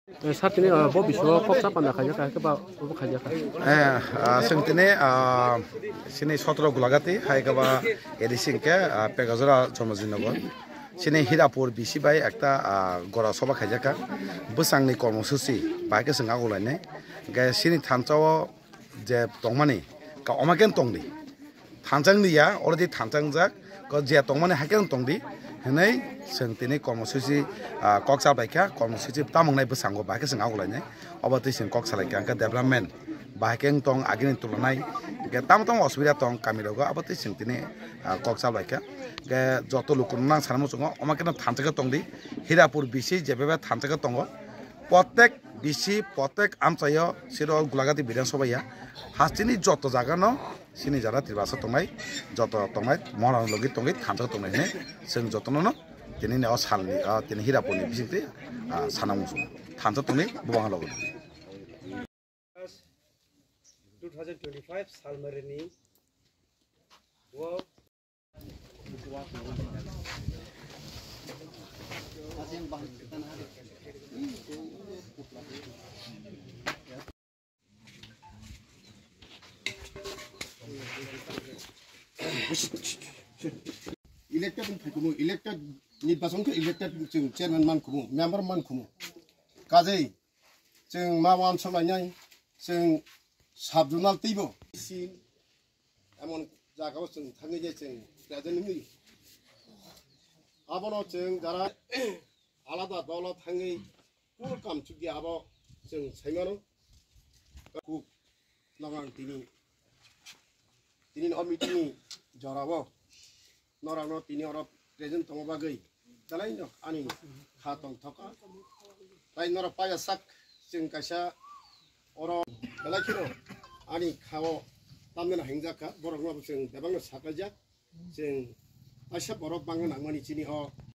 Saat ini Bobi so kok siapa nak kerja kah? Keba Bobi kerja kah? Sengtene sini 17 gulagati hai kaba edising ke Pegazora Chomazinagon sini Hirapur bisi bai ekta gora soba khajaka busangni kormosusi bai ke senga gulaine ge sini thanchao je tongmani ka omaken tongdi thanchang dia already thanchang jak ko je tongmani haken tongdi henai sengtene kormosusi koksa baikha kormosusi tamangnai busango bai ke senga gulaine obati sing koksa laika ka development bahkeng tong agini tulanai ge tam osubida tong kamirogo abati singtini koksa baika ge joto lukunang sanamo songo omakena thanchaka tongdi Hirapur bisi jebebe thanchaka tongo protek bisi protek amchayo siro gulagati biধানসভায়া hastini joto jagano sini jara tiribasa tongnai joto tongnai mona logi tongi thanchaka tongnai ne sing jotono tini ne salni tini Hirapurni bisingti sanamuso thanchaka tongnai bubang logo 2025 Salmarini wo elected निर्वाचन के elected जों chairman मान खुमु member मान खुमु काजै जों मावान सलायनाय जों साबजुनाल तैबो सिन एमन जागाव जों थाङै जे जों राजननि आबनो जों जारा आलादा दल थाङै कुल काम चुगि आबो जों सायमानो कु लागां तिनि अमिटिनि जराबो नरानो तिनि अर प्रेजेन्ट तंबागै दालाय न आनि खातं थका ताइ नरा पायासाक जों कासा अर दालाय खिनो आनि खाओ तामना हेंजाका बरगमा जों देबांनो साकाजा जों आशा बरक बांगना मानि चिनि ह